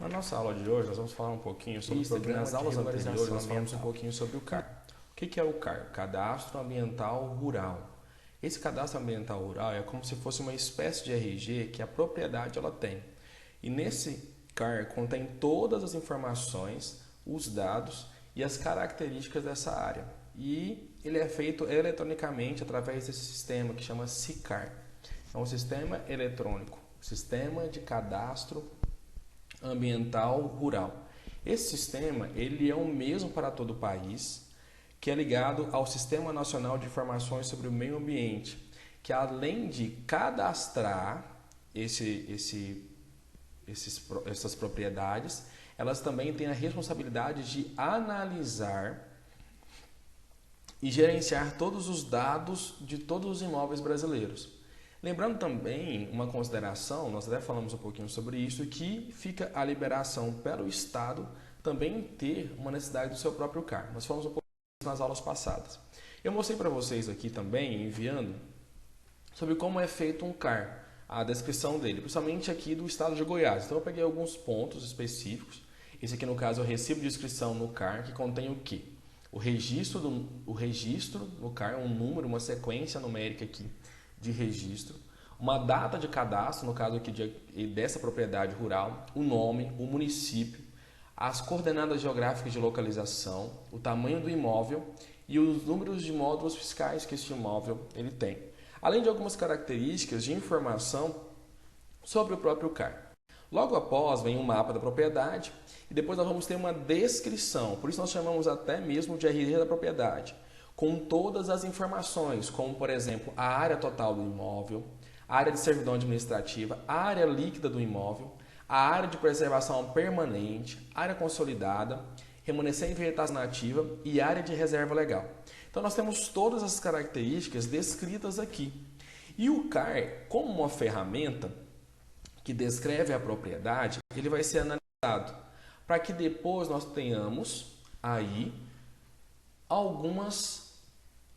Na nossa aula de hoje, nós vamos falar um pouquinho sobre Isso, aqui programas nas aulas de regularização anteriores nós falamos um ambiental. pouquinho sobre o CAR. O que é o CAR? Cadastro Ambiental Rural. Esse cadastro ambiental rural é como se fosse uma espécie de RG que a propriedade ela tem. E nesse CAR contém todas as informações, os dados e as características dessa área. E ele é feito eletronicamente através desse sistema que chama SICAR. É um sistema eletrônico, Sistema de Cadastro Ambiental Rural. Esse sistema ele é o mesmo para todo o país, que é ligado ao Sistema Nacional de Informações sobre o Meio Ambiente, que além de cadastrar essas propriedades, elas também têm a responsabilidade de analisar e gerenciar todos os dados de todos os imóveis brasileiros. Lembrando também uma consideração, nós até falamos um pouquinho sobre isso, que fica a liberação para o Estado também ter uma necessidade do seu próprio CAR. Nós falamos um pouco nas aulas passadas. Eu mostrei para vocês aqui também, enviando, sobre como é feito um CAR, a descrição dele, principalmente aqui do estado de Goiás. Então eu peguei alguns pontos específicos. Esse aqui no caso é o recibo de inscrição no CAR, que contém o quê? O registro no CAR, um número, uma sequência numérica aqui de registro, uma data de cadastro, no caso aqui dessa propriedade rural, o nome, o município, as coordenadas geográficas de localização, o tamanho do imóvel e os números de módulos fiscais que este imóvel ele tem. Além de algumas características de informação sobre o próprio CAR. Logo após vem um mapa da propriedade e depois nós vamos ter uma descrição, por isso nós chamamos até mesmo de RG da propriedade, com todas as informações, como por exemplo a área total do imóvel, a área de servidão administrativa, a área líquida do imóvel, a área de preservação permanente, área consolidada, remanescente de vegetação nativa e área de reserva legal. Então nós temos todas as características descritas aqui. E o CAR, como uma ferramenta que descreve a propriedade, ele vai ser analisado para que depois nós tenhamos aí algumas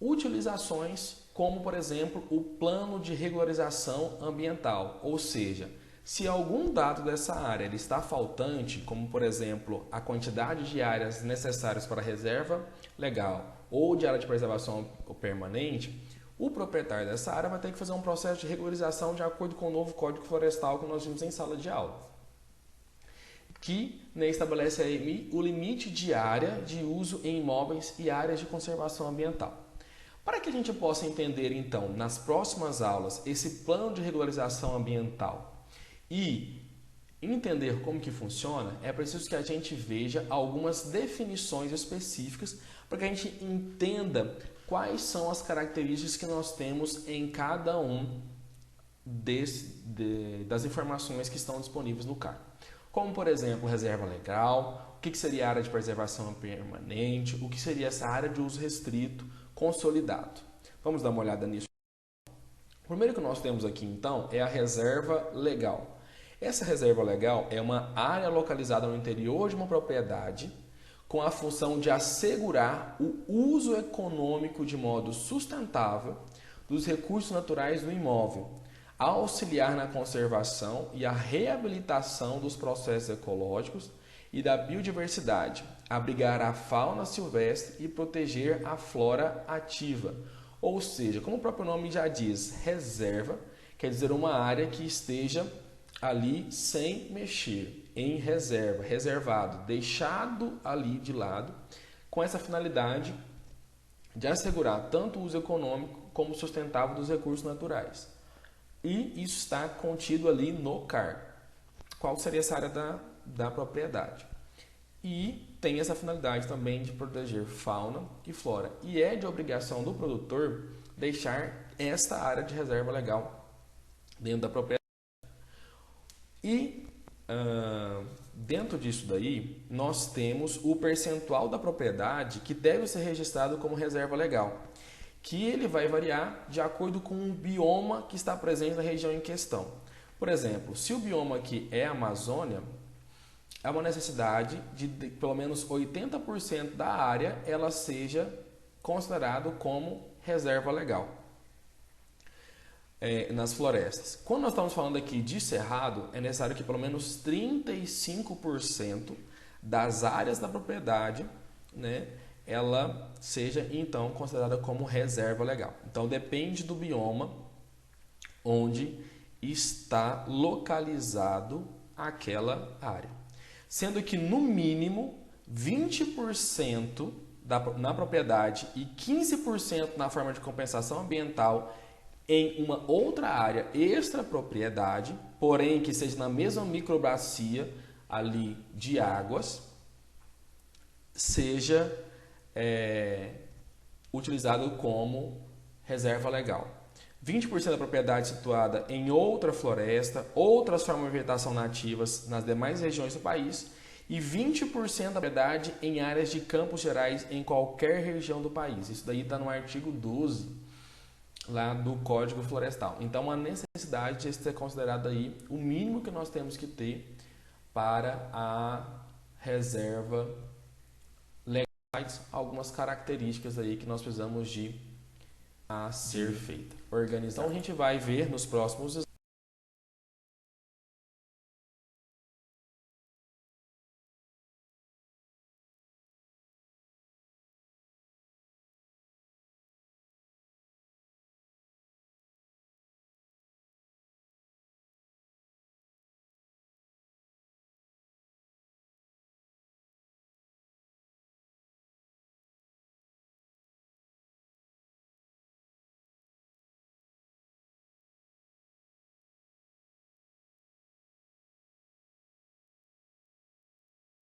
utilizações, como por exemplo o plano de regularização ambiental, ou seja, se algum dado dessa área ele está faltante, como por exemplo a quantidade de áreas necessárias para a reserva legal ou de área de preservação permanente, o proprietário dessa área vai ter que fazer um processo de regularização de acordo com o novo Código Florestal que nós vimos em sala de aula, que estabelece aí o limite de área de uso em imóveis e áreas de conservação ambiental. Para que a gente possa entender, então, nas próximas aulas, esse plano de regularização ambiental e entender como que funciona, é preciso que a gente veja algumas definições específicas para que a gente entenda quais são as características que nós temos em cada um das informações que estão disponíveis no CAR. Como, por exemplo, reserva legal, o que seria a área de preservação permanente, o que seria essa área de uso restrito, consolidado. Vamos dar uma olhada nisso. O primeiro que nós temos aqui, então, é a reserva legal. Essa reserva legal é uma área localizada no interior de uma propriedade com a função de assegurar o uso econômico de modo sustentável dos recursos naturais do imóvel, auxiliar na conservação e a reabilitação dos processos ecológicos e da biodiversidade, abrigar a fauna silvestre e proteger a flora ativa. Ou seja, como o próprio nome já diz, reserva quer dizer uma área que esteja ali sem mexer, em reserva, reservado, deixado ali de lado, com essa finalidade de assegurar tanto o uso econômico como sustentável dos recursos naturais. E isso está contido ali no CAR. Qual seria essa área da propriedade? E tem essa finalidade também de proteger fauna e flora. E é de obrigação do produtor deixar esta área de reserva legal dentro da propriedade. E dentro disso daí, nós temos o percentual da propriedade que deve ser registrado como reserva legal, que ele vai variar de acordo com o bioma que está presente na região em questão. Por exemplo, se o bioma aqui é a Amazônia, há uma necessidade de pelo menos 80% da área ela seja considerado como reserva legal. nas florestas. Quando nós estamos falando aqui de cerrado, é necessário que pelo menos 35% das áreas da propriedade, né, ela seja então considerada como reserva legal. Então depende do bioma onde está localizado aquela área. Sendo que no mínimo 20% na propriedade e 15% na forma de compensação ambiental em uma outra área extrapropriedade, porém que seja na mesma microbacia ali de águas, seja utilizado como reserva legal. 20% da propriedade situada em outra floresta, outras formas de vegetação nativas nas demais regiões do país e 20% da propriedade em áreas de campos gerais em qualquer região do país. Isso daí está no artigo 12 lá do Código Florestal. Então, a necessidade de ser considerado aí o mínimo que nós temos que ter para a reserva legal, algumas características aí que nós precisamos de a ser feita, organizar. Então, a gente vai ver nos próximos